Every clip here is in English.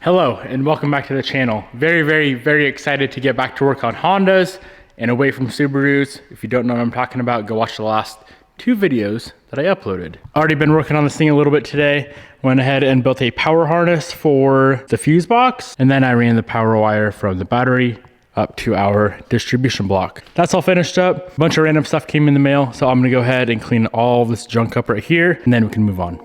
Hello and welcome back to the channel. Very excited to get back to work on Hondas and away from Subarus. If you don't know what I'm talking about, go watch the last two videos that I uploaded. Already been working on this thing a little bit today. Went ahead and built a power harness for the fuse box, and then I ran the power wire from the battery up to our distribution block. That's all finished up. A bunch of random stuff came in the mail, so I'm gonna go ahead and clean all this junk up right here, and then we can move on.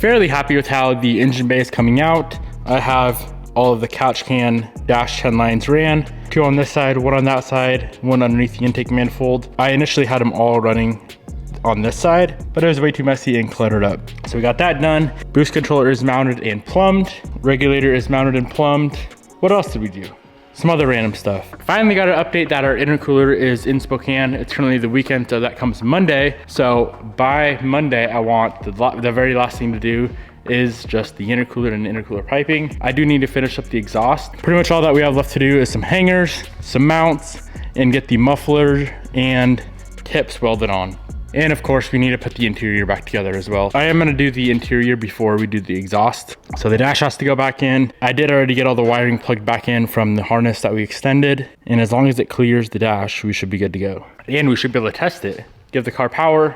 Fairly happy with how the engine bay is coming out. I have all of the couch can dash 10 lines ran, 2 on this side, 1 on that side, 1 underneath the intake manifold. I initially had them all running on this side, but it was way too messy and cluttered up. So we got that done. Boost controller is mounted and plumbed. Regulator is mounted and plumbed. What else did we do? Some other random stuff. Finally got an update that our intercooler is in Spokane. It's currently the weekend, so that comes Monday. So by Monday, I want the very last thing to do is just the intercooler and intercooler piping. I do need to finish up the exhaust. Pretty much all that we have left to do is some hangers, some mounts, and get the muffler and tips welded on. And of course, we need to put the interior back together as well. I am gonna do the interior before we do the exhaust. So the dash has to go back in. I did already get all the wiring plugged back in from the harness that we extended. And as long as it clears the dash, we should be good to go. And we should be able to test it. Give the car power,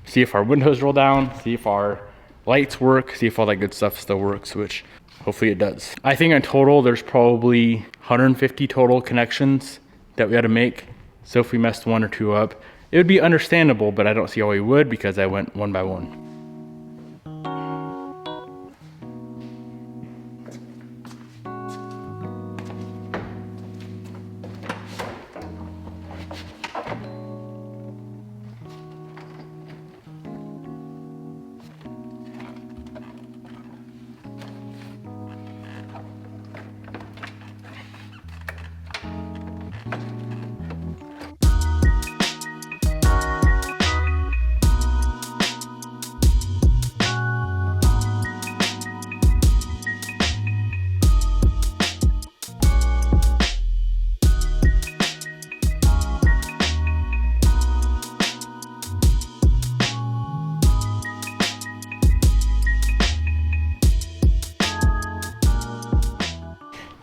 see if our windows roll down, see if our lights work, see if all that good stuff still works, which hopefully it does. I think in total, there's probably 150 total connections that we had to make. So if we messed 1 or 2 up, it would be understandable, but I don't see how we would because I went 1 by 1.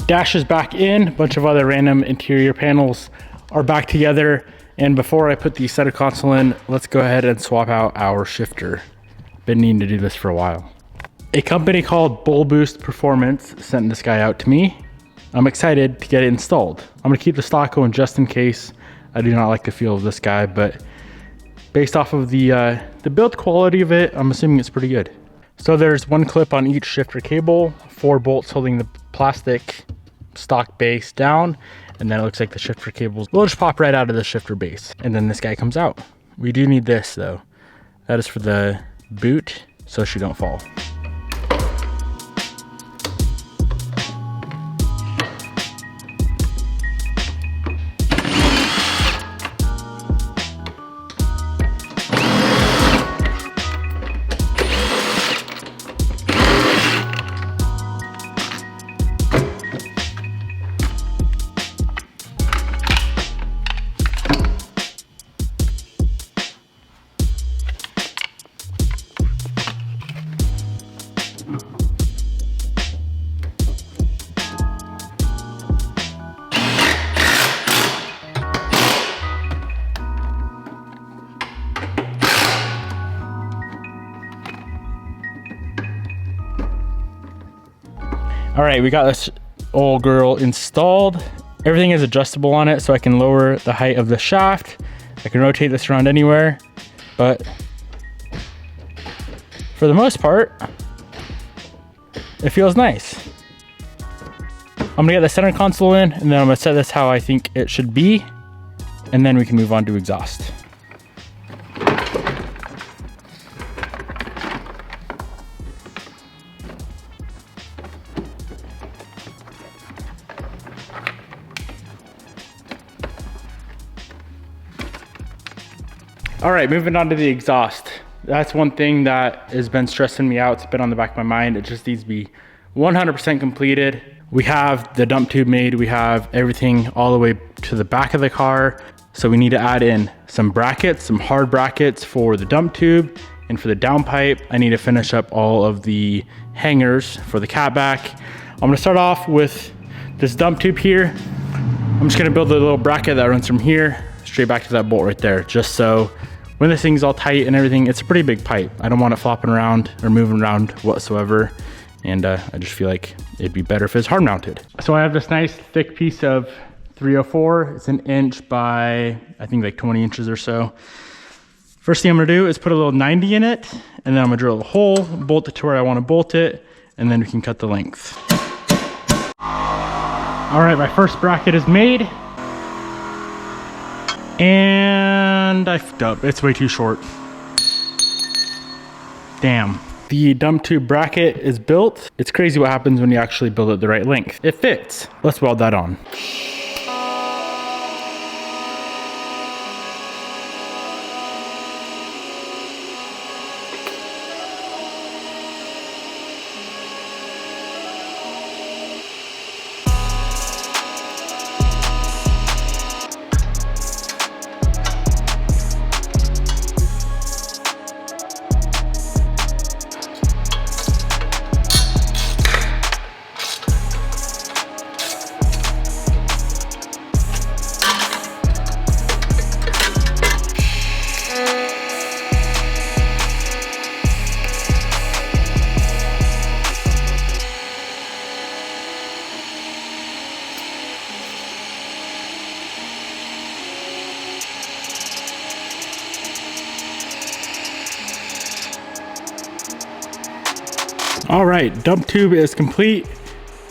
Dash is back in, a bunch of other random interior panels are back together. And before I put the center console in, let's go ahead and swap out our shifter. Been needing to do this for a while. A company called Bull Boost Performance sent this guy out to me. I'm excited to get it installed. I'm gonna keep the stock going just in case. I do not like the feel of this guy, but based off of the build quality of it, I'm assuming it's pretty good. So there's 1 clip on each shifter cable, 4 bolts holding the plastic stock base down, and then it looks like the shifter cables will just pop right out of the shifter base, and then this guy comes out. We do need this though. That is for the boot, so she don't fall. All right, we got this old girl installed. Everything is adjustable on it, so I can lower the height of the shaft. I can rotate this around anywhere, but for the most part, it feels nice. I'm gonna get the center console in, and then I'm gonna set this how I think it should be, and then we can move on to exhaust. All right, moving on to the exhaust. That's one thing that has been stressing me out. It's been on the back of my mind. It just needs to be 100% completed. We have the dump tube made. We have everything all the way to the back of the car. So we need to add in some brackets, some hard brackets for the dump tube, and for the downpipe. I need to finish up all of the hangers for the catback. I'm gonna start off with this dump tube here. I'm just gonna build a little bracket that runs from here straight back to that bolt right there, just so when this thing's all tight and everything, it's a pretty big pipe. I don't want it flopping around or moving around whatsoever. And I just feel like it'd be better if it's hard mounted. So I have this nice thick piece of 304. It's 1 inch by, I think like 20 inches or so. First thing I'm gonna do is put a little 90 in it, and then I'm gonna drill a hole, bolt it to where I wanna bolt it, and then we can cut the length. All right, my first bracket is made. And I fucked up, it's way too short. Damn. The dump tube bracket is built. It's crazy what happens when you actually build it the right length. It fits. Let's weld that on. All right, dump tube is complete.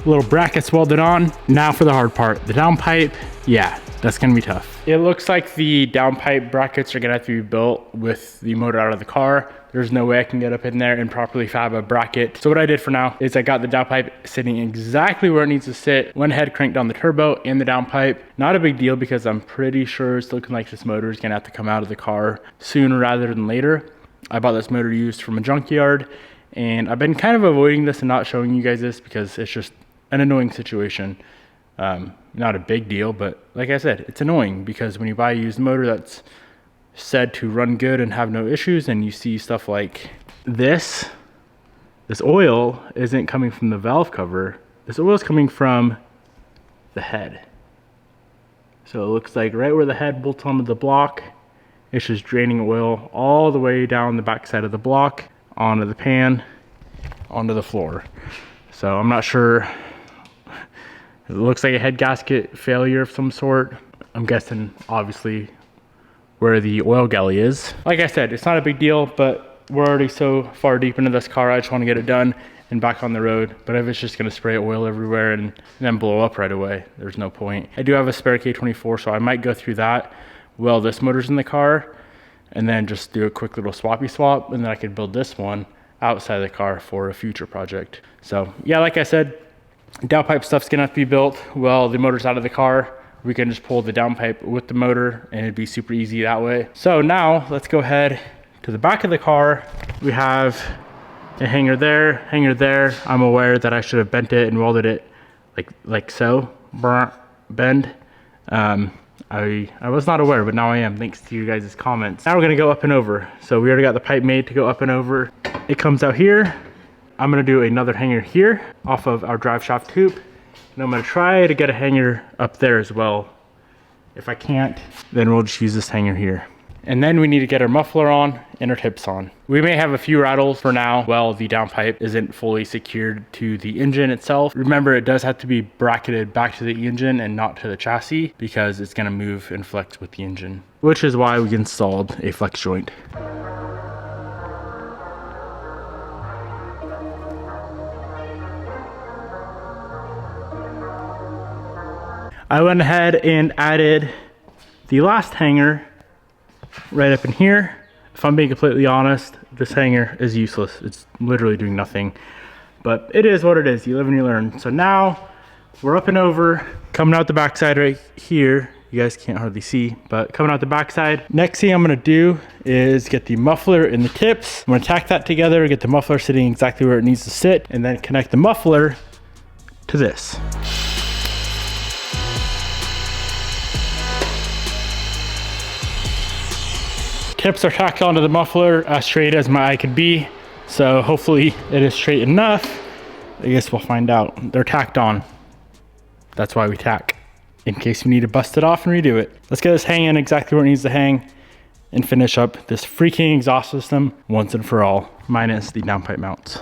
Little brackets welded on. Now for the hard part, the downpipe. Yeah, that's gonna be tough. It looks like the downpipe brackets are gonna have to be built with the motor out of the car. There's no way I can get up in there and properly fab a bracket. So what I did for now is I got the downpipe sitting exactly where it needs to sit. Went ahead, cranked down the turbo and the downpipe. Not a big deal because I'm pretty sure it's looking like this motor is gonna have to come out of the car sooner rather than later. I bought this motor used from a junkyard, and I've been kind of avoiding this and not showing you guys this because it's just an annoying situation. Not a big deal, but like I said, it's annoying because when you buy a used motor that's said to run good and have no issues, and you see stuff like this oil isn't coming from the valve cover. This oil is coming from the head. So it looks like right where the head bolts onto the block, it's just draining oil all the way down the back side of the block, onto the pan, onto the floor. So I'm not sure. It looks like a head gasket failure of some sort. I'm guessing obviously where the oil galley is. Like I said, it's not a big deal, but we're already so far deep into this car. I just want to get it done and back on the road. But if it's just gonna spray oil everywhere and then blow up right away, there's no point. I do have a spare K24, so I might go through that while this motor's in the car, and then just do a quick little swappy swap, and then I could build this one outside the car for a future project. So yeah, like I said, downpipe stuff's gonna have to be built while the motor's out of the car. We can just pull the downpipe with the motor and it'd be super easy that way. So now let's go ahead to the back of the car. We have a hanger there, hanger there. I'm aware that I should have bent it and welded it like so, bend. I was not aware, but now I am, thanks to you guys' comments. Now we're gonna go up and over. So we already got the pipe made to go up and over. It comes out here. I'm gonna do another hanger here off of our drive shaft tube. And I'm gonna try to get a hanger up there as well. If I can't, then we'll just use this hanger here. And then we need to get our muffler on and our tips on. We may have a few rattles for now while the downpipe isn't fully secured to the engine itself. Remember, it does have to be bracketed back to the engine and not to the chassis because it's gonna move and flex with the engine, which is why we installed a flex joint. I went ahead and added the last hanger right up in here. If I'm being completely honest, this hanger is useless. It's literally doing nothing, but it is what it is. You live and you learn. So now we're up and over, coming out the backside right here. You guys can't hardly see, but coming out the backside. Next thing I'm gonna do is get the muffler and the tips. I'm gonna tack that together, get the muffler sitting exactly where it needs to sit, and then connect the muffler to this. Tips are tacked onto the muffler as straight as my eye could be. So hopefully it is straight enough. I guess we'll find out. They're tacked on. That's why we tack, in case we need to bust it off and redo it. Let's get this hanging exactly where it needs to hang and finish up this freaking exhaust system once and for all, minus the downpipe mounts.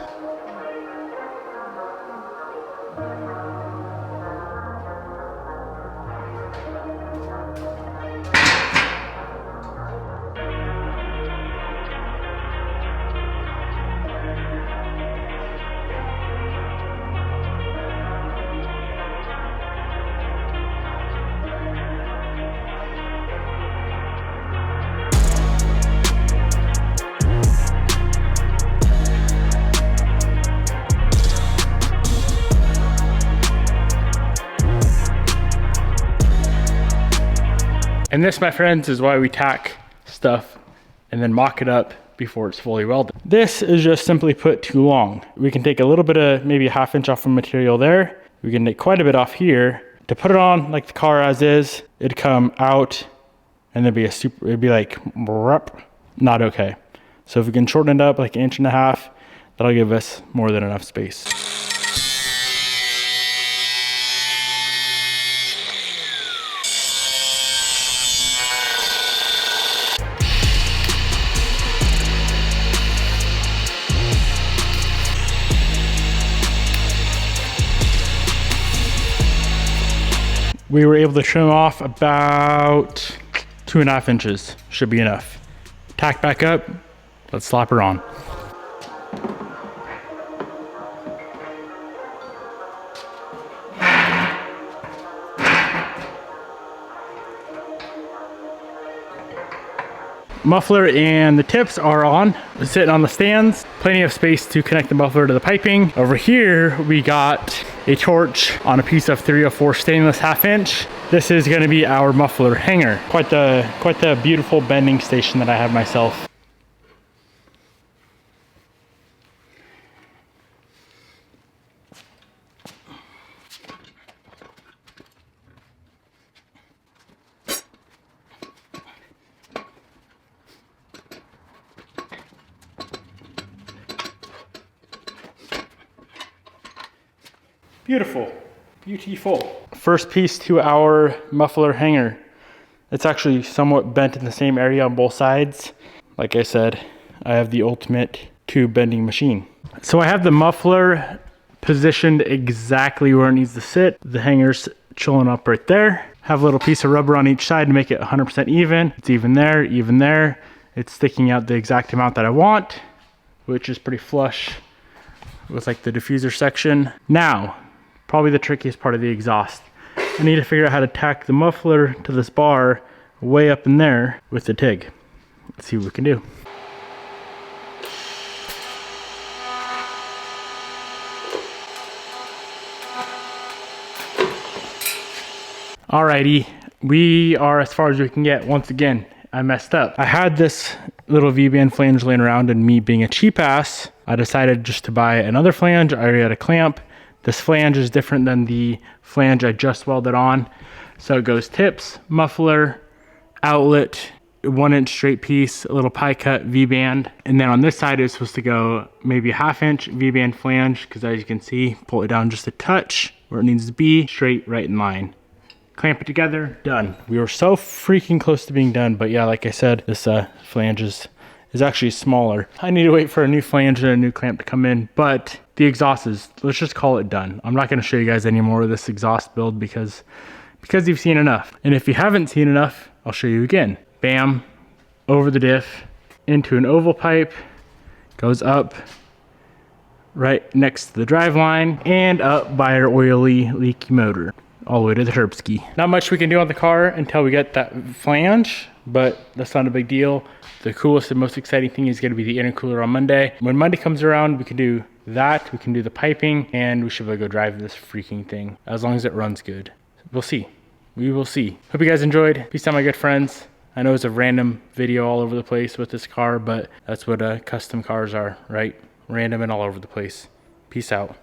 And this, my friends, is why we tack stuff and then mock it up before it's fully welded. This is just simply put too long. We can take a little bit of, maybe a ½ inch off of material there. We can take quite a bit off here. To put it on like the car as is, it'd come out and there'd be it'd be like, not okay. So if we can shorten it up like 1.5 inches, that'll give us more than enough space. We were able to trim off about 2.5 inches, should be enough. Tack back up, let's slap her on. Muffler and the tips are on. We're sitting on the stands. Plenty of space to connect the muffler to the piping. Over here, we got a torch on a piece of 304 stainless ½ inch. This is gonna be our muffler hanger. Quite the beautiful bending station that I have myself. Beautiful, beautiful. First piece to our muffler hanger. It's actually somewhat bent in the same area on both sides. Like I said, I have the ultimate tube bending machine. So I have the muffler positioned exactly where it needs to sit. The hanger's chilling up right there. Have a little piece of rubber on each side to make it 100% even. It's even there, even there. It's sticking out the exact amount that I want, which is pretty flush with like the diffuser section. Now, probably the trickiest part of the exhaust. I need to figure out how to tack the muffler to this bar way up in there with the TIG. Let's see what we can do. Alrighty, we are as far as we can get. Once again, I messed up. I had this little V-band flange laying around, and me being a cheap ass, I decided just to buy another flange. I already had a clamp. This flange is different than the flange I just welded on. So it goes tips, muffler, outlet, 1 inch straight piece, a little pie cut V-band. And then on this side it's supposed to go maybe a ½ inch V-band flange, because as you can see, pull it down just a touch where it needs to be, straight right in line. clamp it together, done. We were so freaking close to being done, but yeah, like I said, this flange is actually smaller. I need to wait for a new flange and a new clamp to come in, but the exhaust is, let's just call it done. I'm not gonna show you guys any more of this exhaust build because you've seen enough. And if you haven't seen enough, I'll show you again. Bam, over the diff, into an oval pipe, goes up right next to the drive line and up by our oily, leaky motor, all the way to the Herbski. Not much we can do on the car until we get that flange, but that's not a big deal. The coolest and most exciting thing is gonna be the intercooler on Monday. When Monday comes around, we can do that, we can do the piping, and we should be able to go drive this freaking thing, as long as it runs good. We'll see. We will see. Hope you guys enjoyed. Peace out, my good friends. I know it's a random video all over the place with this car, but that's what custom cars are, right? Random and all over the place. Peace out.